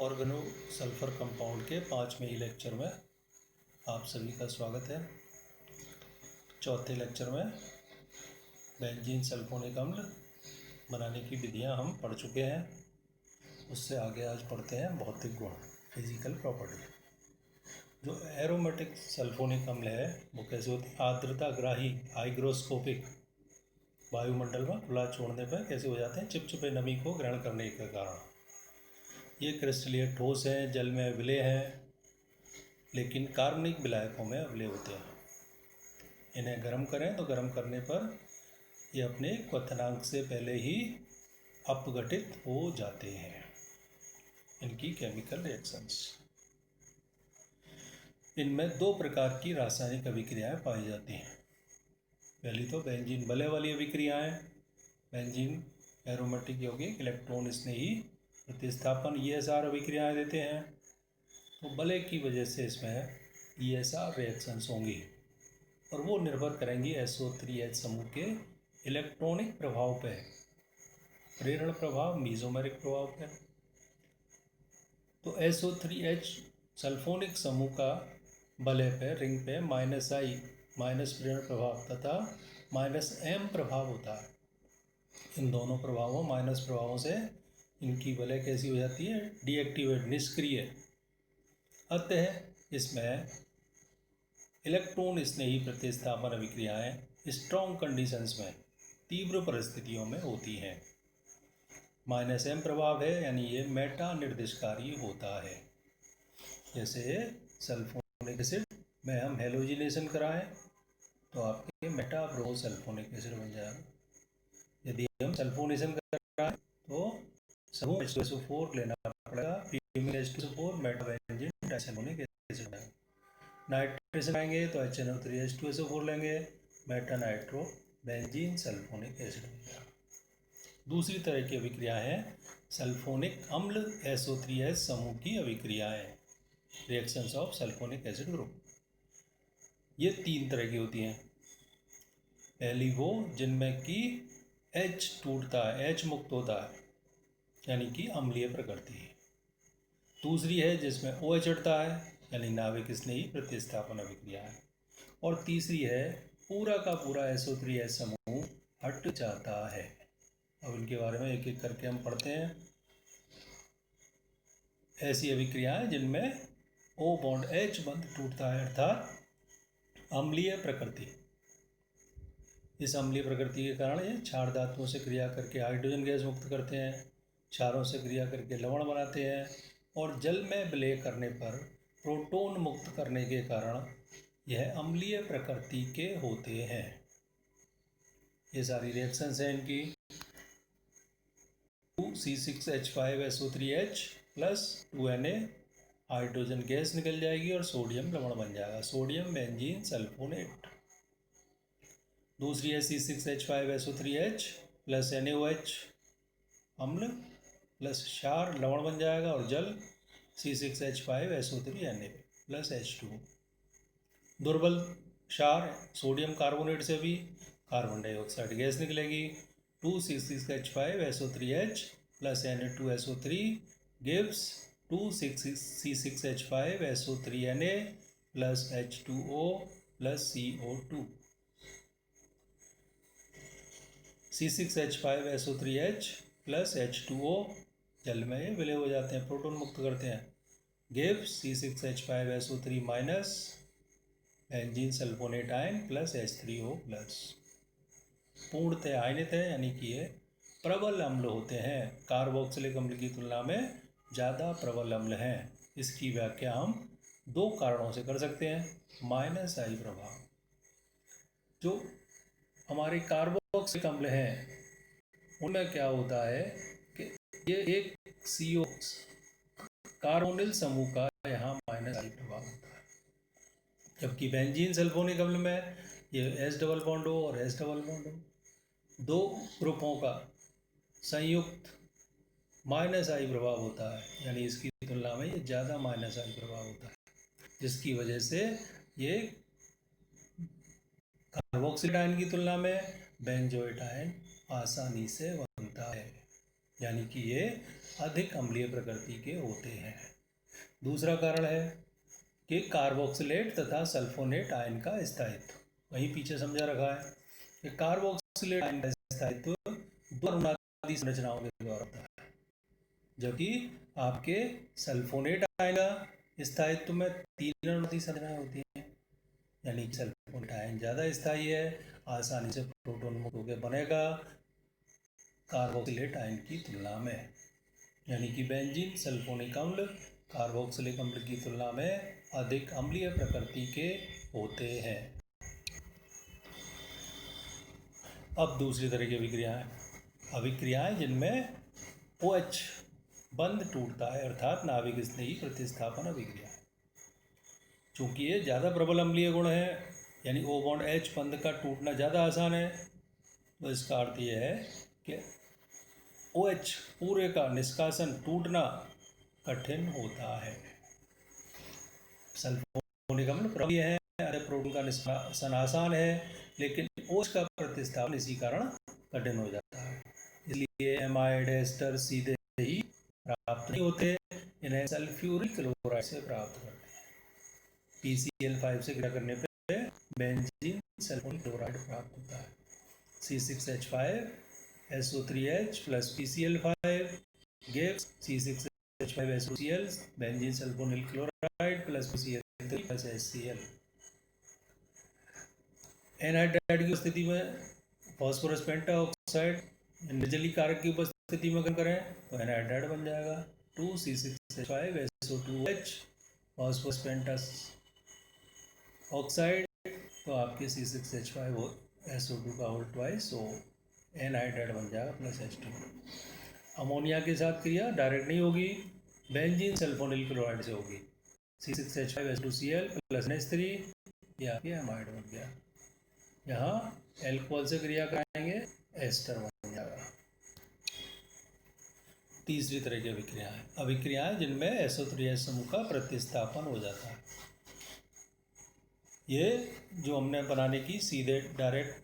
Oregano sulphur compound के 5वें lecture में आप सभी का स्वागत है। चौथे लेक्चर में बेंजीन सल्फोनिक अम्ल बनाने की विधियां हम पढ़ चुके हैं। उससे आगे आज पढ़ते हैं भौतिक गुण, फिजिकल प्रॉपर्टी। जो एरोमेटिक सल्फोनिक अम्ल है वो कैसे होती है? आर्द्रताग्राही हाइग्रोस्कोपिक वायुमंडल में खुला छोड़ने पर कैसे हो जाते हैं? चिपचिपे नमी को ग्रहण करने के कारण। ये क्रिस्टलीय ठोस हैं, जल में विलेय हैं, लेकिन कार्बनिक विलायकों में अवलेय होते हैं। इन्हें गर्म करें तो गर्म करने पर ये अपने क्वथनांक से पहले ही अपघटित हो जाते हैं। इनकी केमिकल रिएक्शंस, इनमें दो प्रकार की रासायनिक अभिक्रियाएं पाई जाती हैं। पहली तो बेंजीन वलय वाली अभिक्रियाएं। बेंजीन एरोमेटिक यौगिक इलेक्ट्रॉन स्नेही प्रतिस्थापन ESR अभिक्रियाएं देते हैं, तो वलय की वजह से इसमें ESR रिएक्शंस होंगी और वो निर्भर करेंगी SO3H समूह के इलेक्ट्रॉनिक प्रभाव पर, प्रेरण प्रभाव, मीजोमेरिक प्रभाव पर। तो SO3H सल्फोनिक समूह का वलय पे, रिंग पे -I माइनस प्रेरण प्रभाव तथा -M प्रभाव होता है। इन दोनों प्रभावों, माइनस प्रभावों से इनकी वलय कैसी हो जाती है? डीएक्टिवेट, निष्क्रिय। अतः इसमें इलेक्ट्रॉन स्नेही प्रतिस्थापन अभिक्रियाएं स्ट्रॉन्ग कंडीशंस में, तीव्र परिस्थितियों में होती हैं। -M प्रभाव है, यानी ये मेटा निर्दिष्टकारी होता है। जैसे सल्फोनिक एसिड में हम हेलोजिनेशन कराएं तो आपके मेटा ब्रो सल्फोनिक एसिड बन जाएगा। यदि हम सल्फोनेशन कराएं तो समूह H2SO4 लेना पड़ेगा, फीमेल H2SO4 meta benzene disulphonic acid बनेगा। नाइट्रेशन आएंगे तो HNO3H2SO4 लेंगे, meta nitro benzene sulphonic acid बनेगा। दूसरी तरह की अभिक्रिया है सल्फोनिक अम्ल SO3H समूह की अभिक्रियाएं, reactions of sulphonic acid group. ये तीन तरह की होती हैं। पहली वो जिनमें कि H टूटता है, H मुक्त होता है, यानी कि अम्लीय प्रकृति है। दूसरी है जिसमें OH हटता है, यानी नाभिक स्नेही प्रतिस्थापन अभिक्रिया है। और तीसरी है पूरा का पूरा SO3H समूह हट जाता है। अब इनके बारे में एक एक करके हम पढ़ते हैं। ऐसी अभिक्रियाएं जिनमें O बॉन्ड H बंध टूटता है, अर्थात अम्लीय प्रकृति। इस अम्लीय प्रकृति के कारण ये क्षार धातुओं से क्रिया करके हाइड्रोजन गैस मुक्त करते हैं, क्षारों से क्रिया करके लवण बनाते हैं और जल में विलय करने पर प्रोटॉन मुक्त करने के कारण यह अम्लीय प्रकृति के होते हैं। ये सारी रिएक्शंस हैं इनकी। 2C6H5SO3H plus 2Na, hydrogen gas निकल जाएगी और सोडियम लवण बन जाएगा, सोडियम बेंजीन सल्फोनेट। दूसरी है C6H5SO3H प्लस NaOH अम्ल प्लस क्षार लवण बन जाएगा और जल C6H5SO3Na प्लस H2O। दुर्बल क्षार सोडियम कार्बोनेट से भी कार्बन डाइऑक्साइड गैस निकलेगी। 2C6H5SO3H plus Na2SO3 gives 2C6H5SO3Na plus H2O plus CO2। C6H5SO3H plus H2O जल में विलय हो जाते हैं, प्रोटॉन मुक्त करते हैं। Gives C6H5SO3 minus benzene sulphonate ion plus H3O plus. पूर्णतः आयनित है, यानी कि ये प्रबल अम्ल होते हैं, कार्बोक्सिलिक अम्ल की तुलना में ज़्यादा प्रबल अम्ल हैं। इसकी व्याख्या हम दो कारणों से कर सकते हैं। -I प्रभाव, जो हमारे कार्बोक्सिलिक अम्ल हैं उनमें क्या होता है कि ये एक CO कार्बोनिल समूह का यहाँ -I प्रभाव होता है, जबकि बेंजीन सल्फोनिक अम्ल में ये S डबल बॉन्ड हो और S डबल बॉन्ड हो, दो ग्रुपों का संयुक्त -I प्रभाव होता है, यानी इसकी तुलना में ये ज़्यादा -I प्रभाव होता है, जिसकी वजह से ये कार्बोक्सिलिक आयन की तुलना में बेंजोइट आयन आसानी से बनता है, यानी कि ये अधिक अम्लीय प्रकृति के होते हैं। दूसरा कारण है कि कार्बोक्सिलेट तथा सल्फोनेट आयन का स्थायित्व, वहीं पीछे समझा रखा है कि कार्बोक्सिलेट आयन का स्थायित्व दो अणुनादी संरचनाओं के द्वारा होता है, जबकि आपके सल्फोनेट आयन का स्थायित्व में तीन अणुनादी संरचनाएं होती हैं। यानी कि सल्फोनेट आयन ज़्यादा स्थायी है, आसानी से प्रोटॉन मुक्त होकर बनेगा कार्बोक्सिलेट आयन की तुलना में। यानी कि बेंजीन सल्फोनिक अम्ल कार्बोक्सिलिक अम्ल की तुलना में अधिक अम्लीय प्रकृति के होते हैं। अब दूसरी तरह की अभिक्रियाएं जिनमें OH बंध टूटता है, अर्थात नाभिक स्नेही प्रतिस्थापन अभिक्रिया। चूंकि ये ज़्यादा प्रबल अम्लीय गुण है, यानी O बॉन्ड H बंध का टूटना ज़्यादा आसान है, तो इसका अर्थ यह है कि OH पूरे का निष्कासन टूटना कठिन होता है। सल्फोनिक अम्ल प्रबल है, प्रोटॉन का निष्कासन आसान है, लेकिन OH का प्रतिस्थापन इसी कारण कठिन हो जाता है। इसलिए एमाइड एस्टर सीधे ही प्राप्त नहीं होते, इन्हें सल्फ्यूरिक क्लोराइड से प्राप्त करते हैं। PCl5 से क्रिया करने पर बेंजीन सल्फोनिक क्लोराइड प्राप्त होता है। C6H5SO3H plus PCl5 gives C6H5SOCl benzene sulphonyl chloride plus PCl3 plus HCl। Anhydride की स्थिति में फॉस्फोरस पेंटाऑक्साइड निर्जली कारक की उपस्थिति में करें तो एनहाइड्राइड बन जाएगा 2C6H5SO2H फॉस्फोरस पेंटास ऑक्साइड, तो आपके C6H5SO2 का होल ट्वाइस तो एनहाइड्राइड बन जाएगा प्लस H2। अमोनिया के साथ क्रिया डायरेक्ट नहीं होगी, बेंजीन सल्फोनिल क्लोराइड से होगी। C6H5SO2Cl प्लस NH3 ये आपके एमाइड बन गया। यहाँ एल्कोहल से क्रिया कराएंगे एस्टर बन जाएगा। तीसरी तरह की अभिक्रियाएं जिनमें SO3H समूह का प्रतिस्थापन हो जाता है। ये जो हमने बनाने की सीधे डायरेक्ट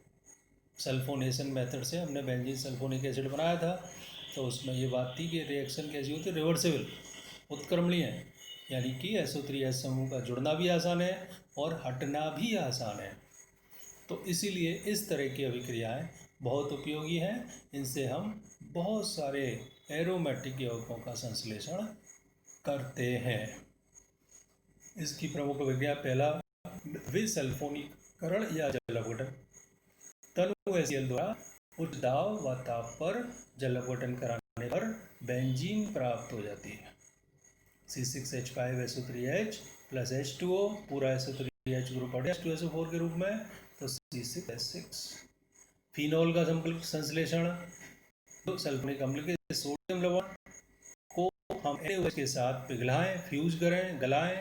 सल्फोनेशन मेथड से हमने बेंजीन सल्फोनिक एसिड बनाया था, तो उसमें ये बात थी कि रिएक्शन कैसी होती है, रिवर्सिबल उत्क्रमणीय है, यानी कि SO3H समूह का जुड़ना भी आसान है और हटना भी आसान है। तो इसीलिए इस तरह की अभिक्रियाएं बहुत उपयोगी हैं। इनसे हम बहुत सारे एरोमेटिक यौगिकों का संश्लेषण करते हैं। इसकी प्रमुख अभिक्रिया पहला विसल्फोनीकरण या जल अपघटन। तनु HCl द्वारा उच्च दाब व ताप पर जल अपघटन कराने पर बेंजीन प्राप्त हो जाती है। C6H5SO3H प्लस H2O पूरा SO3H ग्रुप और H2SO4 के रूप में, तो C6H6। फिनॉल का संश्लेषण, तो सल्फोनिक अम्ल के सोडियम लवण को हम NaOH के साथ पिघलाएं, फ्यूज करें, गलाएं,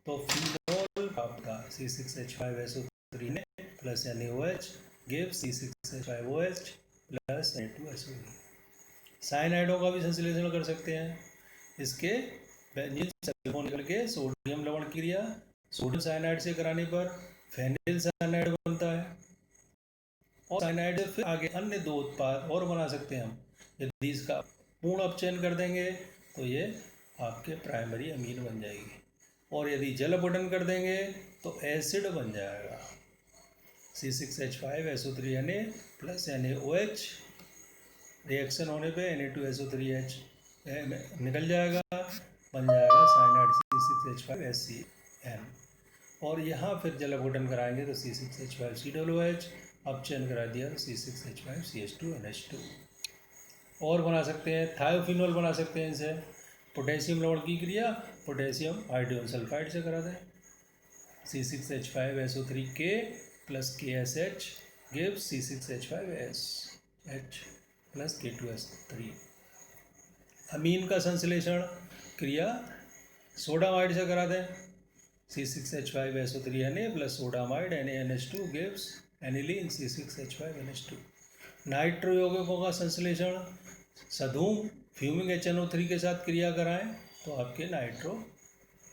तो फिनॉल प्राप्त होगा। C6H5SO3 ने plus NaOH give C6H5OH plus Na2SO3। साइनाइडों का भी संश्लेषण कर सकते हैं। इसके बेंजीन सल्फोनिक के सोडियम लवण क्रिया सोडियम साइनाइड से कराने पर फेनिल साइनाइड बनता है, और साइनाइड से फिर आगे अन्य दो उत्पाद और बना सकते हैं हम। यदि इसका पूर्ण अपचयन कर देंगे तो ये आपके प्राइमरी अमीन बन जाएगी, और यदि जल अपघटन कर देंगे तो एसिड बन जाएगा। C6H5SO3Na प्लस NaOH रिएक्शन होने पे Na2SO3H निकल जाएगा, बन जाएगा साइनाइड C6H5HCl, और यहाँ फिर जल अपघटन कराएंगे तो C6H5COOH अपचयन करा दिया तो C6H5CH2NH2। और बना सकते हैं थायोफिनॉल बना सकते हैं इनसे। पोटेशियम लवण की क्रिया पोटेशियम आयोडीन सल्फाइड से करा दें। C6H5SO3K plus KSH gives C6H5SH plus K2S3। अमीन का संश्लेषण क्रिया सोडामाइड से करा दें। C6H5SO3Na plus sodamide NaNH2 gives aniline C6H5NH2। Nitro यौगिकों का संश्लेषण सधूम फ्यूमिंग HNO3 के साथ क्रिया कराएं तो आपके नाइट्रो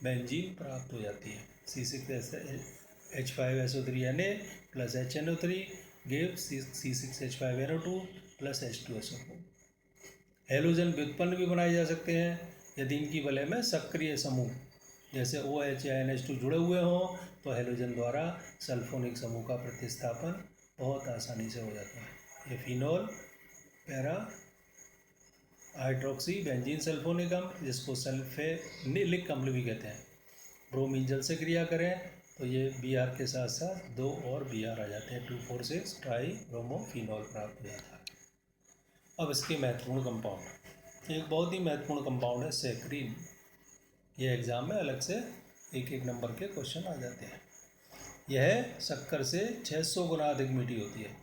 बेंजीन प्राप्त हो जाती है। C6H5SO3Na plus HNO3 gives C6H5NO2 plus H2SO4। Halogen व्युत्पन्न भी बनाए जा सकते हैं यदि इनकी वलय में सक्रिय समूह जैसे OH या NH2 जुड़े हुए हों, तो हेलोजन द्वारा सल्फोनिक समूह का प्रतिस्थापन बहुत आसानी से हो जाता है। ये phenol para hydroxy benzene sulphonic अम्ल, जिसको सल्फेनिलिक अम्ल भी कहते हैं, ब्रोमीन जल से क्रिया करें तो ये Br के साथ साथ 2 और Br आ जाते हैं, 2,4,6 ट्राई ब्रोमोफिनॉल प्राप्त हो जाता है। अब इसके महत्वपूर्ण कंपाउंड, एक बहुत ही महत्वपूर्ण कंपाउंड है सैकरीन। ये एग्ज़ाम में अलग से एक एक नंबर के क्वेश्चन आ जाते हैं। यह शक्कर से 600 गुना अधिक मीठी होती है।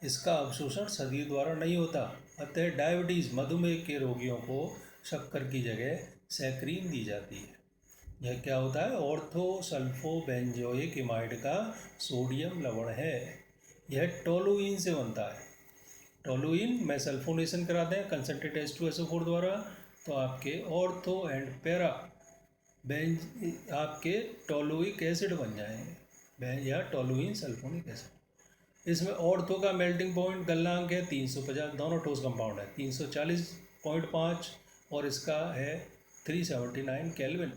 इसका अवशोषण शरीर द्वारा नहीं होता, अतः डायबिटीज़ मधुमेह के रोगियों को शक्कर की जगह सैकरीन दी जाती है। यह क्या होता है? ऑर्थोसल्फोबेंजोइक एमाइड का सोडियम लवण है। यह टोलुइन से बनता है। टोलुइन में सल्फोनेशन कराते हैं कंसंट्रेट H2SO4 द्वारा, तो आपके ऑर्थो एंड पैरा बेंज आपके टोलुइक एसिड बन जाएंगे या टोलुइन सल्फोनिक एसिड। इसमें ऑर्थो का मेल्टिंग पॉइंट गलनांक है 350, दोनों ठोस कंपाउंड है 340.5 और इसका है 379 केल्विन।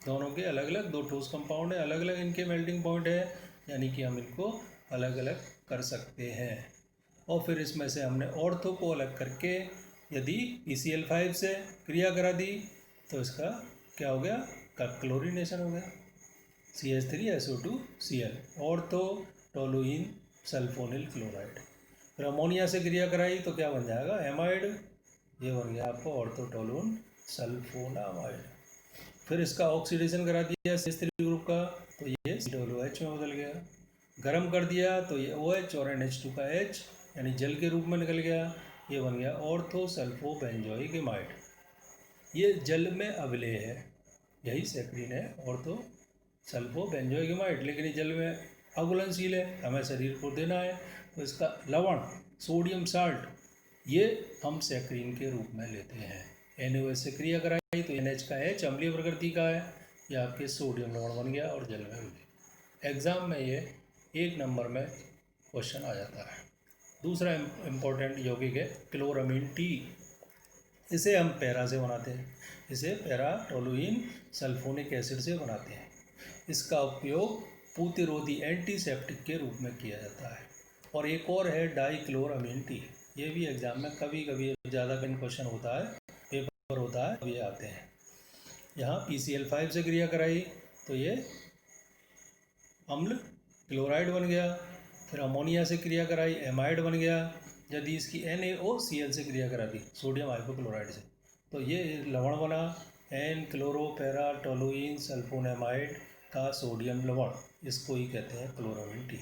दोनों के अलग अलग दो ठोस कंपाउंड है, अलग अलग इनके मेल्टिंग पॉइंट है, यानी कि हम इनको अलग अलग कर सकते हैं। और फिर इसमें से हमने ऑर्थो को अलग करके यदि PCl5 से क्रिया करा दी तो इसका क्या हो गया? क्लोरीनेशन हो गया, CH3SO2Cl, ortho toluene sulphonyl chloride. फिर अमोनिया से क्रिया कराई तो क्या बन जाएगा? एमाइड, ये बन गया आपको ऑर्थोटोलून सल्फोनामाइड। फिर इसका ऑक्सीडेशन करा दिया CH3 ग्रुप का, तो ये COOH में बदल गया। गर्म कर दिया तो ये OH और NH2 का H यानी जल के रूप में निकल गया, ये बन गया ऑर्थोसल्फोबेंजोइक एमाइड। ये जल में अवलेय है, यही सैकरीन है ऑर्थोसल्फोबेंजोइक एमाइड, लेकिन ये जल में अघुलनशील है, हमें शरीर को देना है, तो इसका लवण सोडियम साल्ट ये हम सैकरीन के रूप में लेते हैं। NaOH से क्रिया कराई तो NH का H अम्लीय प्रकृति का है, यह आपके सोडियम लवण बन गया और जल में मिले। एग्ज़ाम में ये 1 नंबर में क्वेश्चन आ जाता है। दूसरा इम्पोर्टेंट यौगिक है क्लोरामीन टी। इसे हम पैरा से बनाते हैं, इसे पैरा टोलुइन सल्फोनिक एसिड से बनाते हैं। इसका उपयोग प्रतिरोधी एंटीसेप्टिक के रूप में किया जाता है। और एक और है डाइक्लोरामीन टी, ये भी एग्जाम में कभी कभी ज़्यादा कहीं क्वेश्चन होता है, पेपर होता है, ये आते हैं। यहाँ PCl5 से क्रिया कराई तो ये अम्ल क्लोराइड बन गया। फिर अमोनिया से क्रिया कराई, एमाइड बन गया। यदि इसकी NaOCl से क्रिया करा दी सोडियम हाइपोक्लोराइड से, तो ये लवण बना N-क्लोरोपैरा टोलुइन सल्फोनेमाइड का सोडियम लवण, इसको ही कहते हैं क्लोरामीन टी।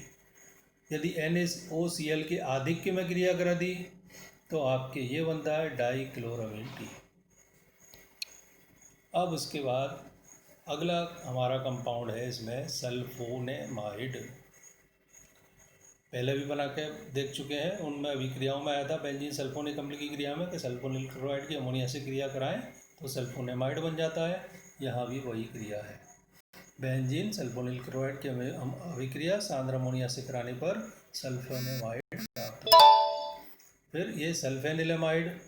यदि NaOCl के आधिक्य में क्रिया करा दी तो आपके ये बनता है डाइक्लोरामीन टी। अब उसके बाद अगला हमारा कंपाउंड है इसमें सल्फोनेमाइड। पहले भी बना के देख चुके हैं, उनमें अभिक्रियाओं में आया था बेंजीन सल्फोनिक अम्ल की क्रिया में कि सल्फोनिल क्लोराइड की अमोनिया से क्रिया कराएं तो सल्फोनेमाइड बन जाता है। यहाँ भी वही क्रिया है, बेंजीन सल्फोनिल क्लोराइड की अभिक्रिया सांद्र अमोनिया से कराने पर सल्फोनेमाइड प्राप्त होता है। फिर ये सल्फेनिलेमाइड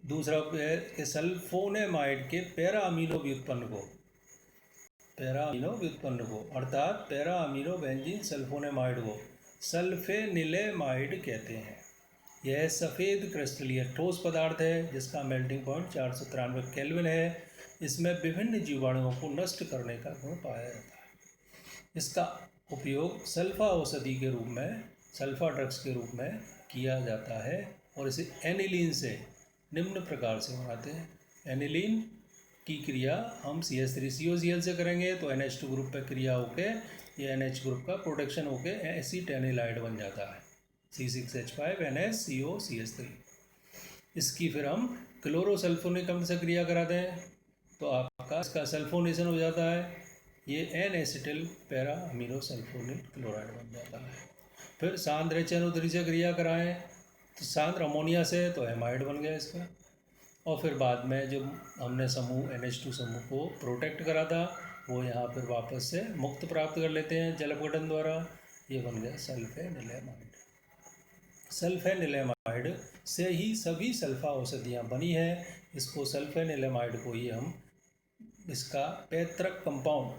दूसरा है कि सल्फोनेमाइड के पैरा अमीनो व्युत्पन्न को अर्थात पैरा अमीनो बेंजीन सल्फोनेमाइड को सल्फेनिलेमाइड कहते हैं। यह सफ़ेद क्रिस्टलीय ठोस पदार्थ है जिसका मेल्टिंग पॉइंट 493 केल्विन है। इसमें विभिन्न जीवाणुओं को नष्ट करने का गुण पाया जाता है। इसका उपयोग सल्फा औषधि के रूप में, सल्फा ड्रग्स के रूप में किया जाता है और इसे एनिलीन से निम्न प्रकार से बनाते हैं। एनिलीन की क्रिया हम CH3COCl से करेंगे तो NH2 ग्रुप पर क्रिया होके ये NH ग्रुप का प्रोटेक्शन होके एसीटेनिलाइड बन जाता है, C6H5NaCO CH3। इसकी फिर हम क्लोरोसल्फोनिक अम्ल से क्रिया कराते हैं तो आपका इसका सल्फोनेशन हो जाता है, ये N-एसिटिल पैरा अमीनो सल्फोनिल क्लोराइड बन जाता है। फिर सांद्र HNO3 से क्रिया कराएं तो सांद्र अमोनिया से तो एमाइड बन गया इसका। और फिर बाद में जो हमने समूह NH2 समूह को प्रोटेक्ट करा था वो यहाँ फिर वापस से मुक्त प्राप्त कर लेते हैं जल अपघटन द्वारा, ये बन गया सल्फेनिलेमाइड। सल्फेनिलेमाइड से ही सभी सल्फा औषधियाँ बनी हैं। इसको सल्फेनिलेमाइड को ही हम इसका पैतृक कंपाउंड,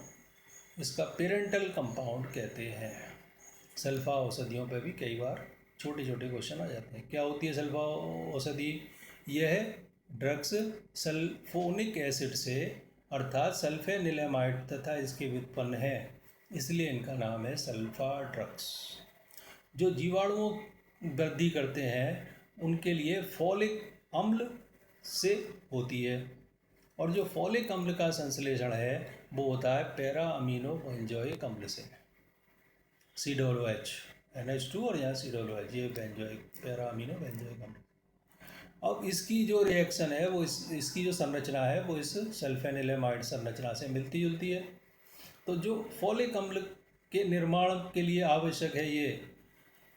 इसका पेरेंटल कंपाउंड कहते हैं। सल्फा औषधियों पे भी कई बार छोटे छोटे क्वेश्चन आ जाते हैं। क्या होती है सल्फा औषधि? यह ड्रग्स सल्फोनिक एसिड से अर्थात सल्फेनिलेमाइड तथा इसके व्युत्पन्न है, इसलिए इनका नाम है सल्फा ड्रग्स। जो जीवाणुओं वृद्धि करते हैं उनके लिए फॉलिक अम्ल से होती है, और जो फॉलिक अम्ल का संश्लेषण है वो होता है पैरा अमीनो बेंजोइक अम्ल से, COOH, NH2 और यहाँ COOH, ये बेंजोइक पैरा अमीनो बेंजोइक अम्ल। अब इसकी जो रिएक्शन है वो इसकी जो संरचना है वो इस सल्फेनिलेमाइड संरचना से मिलती जुलती है। तो जो फॉलिक अम्ल के निर्माण के लिए आवश्यक है ये,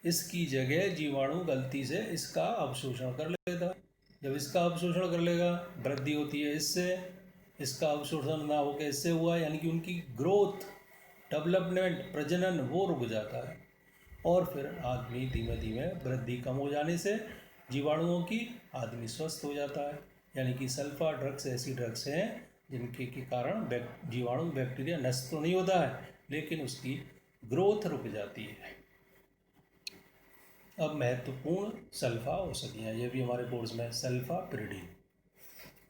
इसकी जगह जीवाणु गलती से इसका अवशोषण कर लेता है। जब इसका अवशोषण कर लेगा, वृद्धि होती है इससे, इसका अवशोषण ना होकर इससे हुआ, यानी कि उनकी ग्रोथ, डेवलपमेंट, प्रजनन वो रुक जाता है। और फिर आदमी धीमे धीमे वृद्धि कम हो जाने से जीवाणुओं की आदमी स्वस्थ हो जाता है। यानी कि सल्फा ड्रग्स ऐसी ड्रग्स हैं जिनके के कारण जीवाणु बैक्टीरिया नष्ट तो नहीं होता है, लेकिन उसकी ग्रोथ रुक जाती है। अब महत्वपूर्ण सल्फा औषधियाँ, ये भी हमारे बोर्ड्स में, सल्फापिरिडीन,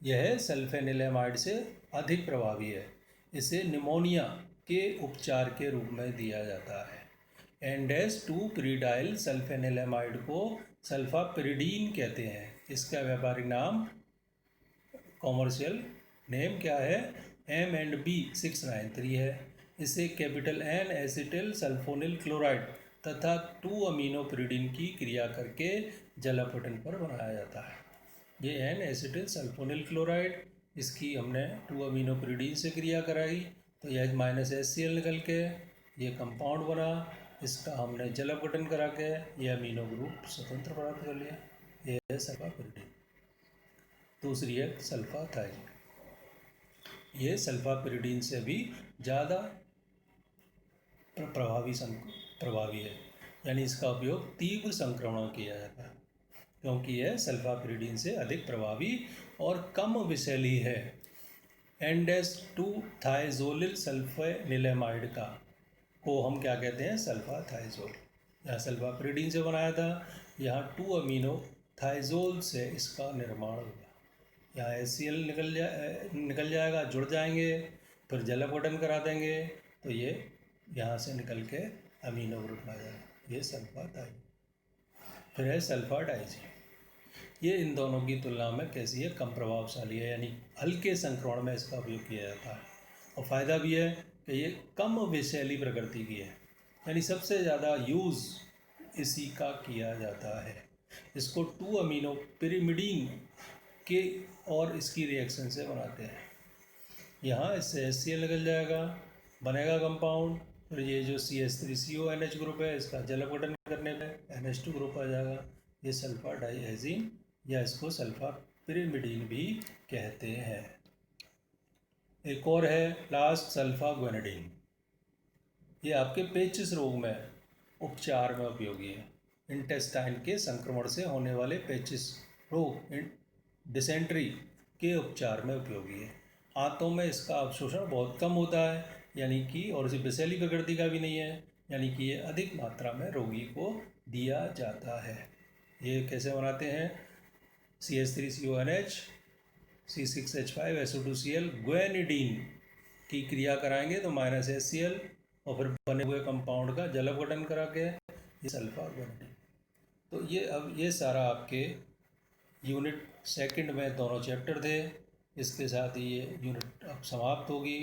यह सल्फेनिलेमाइड से अधिक प्रभावी है। इसे निमोनिया के उपचार के रूप में दिया जाता है। एंडेस-2-पिरिडाइल सल्फेनिलेमाइड को सल्फापिरिडीन कहते हैं। इसका व्यापारिक नाम, कॉमर्शियल नेम क्या है? M&B693 है। इसे capital N acetyl sulphonyl chloride तथा 2-अमीनोपिरिडीन की क्रिया करके जलापटन पर बनाया जाता है। ये N एसिटिल सल्फोनिल क्लोराइड, इसकी हमने 2-अमीनोपिरिडीन से क्रिया कराई तो यह -HCl निकल के ये कंपाउंड बना। इसका हमने जलापटन करा के ये अमीनो ग्रुप स्वतंत्र प्राप्त कर लिया। ये है सल्फापिरिडीन। दूसरी है सल्फाथाइजीन। ये सल्फापिरिडीन से भी ज़्यादा प्रभावी है, यानी इसका उपयोग तीव्र संक्रमणों किया जाता है, क्योंकि यह सल्फापिरिडीन से अधिक प्रभावी और कम विषैली है। एंडेस-2-थाइजोलिल सल्फेनिलेमाइड को हम क्या कहते हैं? सल्फाथाइजोल। यहाँ सल्फापिरिडीन से बनाया था, यहाँ 2-अमीनो-थाइजोल से इसका निर्माण होगा। यहाँ HCl निकल जाएगा, जुड़ जाएंगे, फिर जलापटन करा देंगे तो ये यहाँ से निकल के अमीनो ग्रुप आ जाएगा। ये सल्फाथाइजीन। फिर है सल्फाडाइजीन। ये इन दोनों की तुलना में कैसी है? कम प्रभावशाली है, यानी हल्के संक्रमण में इसका उपयोग किया जाता है। और फ़ायदा भी है कि ये कम विषैली प्रकृति की है, यानी सबसे ज़्यादा यूज़ इसी का किया जाता है। इसको 2-अमीनोपिरिमिडीन के और इसकी रिएक्शन से बनाते हैं। यहाँ इससे HCl निकल जाएगा, बनेगा कंपाउंड, फिर ये जो CH3CONH ग्रुप है इसका जलापटन करने पे NH2 ग्रुप आ जाएगा। ये सल्फाडाइजीन या इसको सल्फापिरिमिडीन भी कहते हैं। एक और है लास्ट, सल्फाग्वेनेडिन। ये आपके पेचिस रोग में उपचार में उपयोगी है। इंटेस्टाइन के संक्रमण से होने वाले पेचिस रोग, डिसेंट्री के उपचार में उपयोगी है। आंतों में इसका अवशोषण बहुत कम होता है, यानी कि, और इसे विषैली प्रकृति का भी नहीं है, यानी कि ये अधिक मात्रा में रोगी को दिया जाता है। ये कैसे बनाते हैं? CH3CONH, C6H5SO2Cl, ग्वेनिडीन की क्रिया कराएंगे तो -HCl, और फिर बने हुए कंपाउंड का जलापटन करा के ये सल्फाग्वेनेडिन। तो ये अब ये सारा आपके यूनिट सेकंड में दोनों चैप्टर थे। इसके साथ ही ये यूनिट अब समाप्त होगी।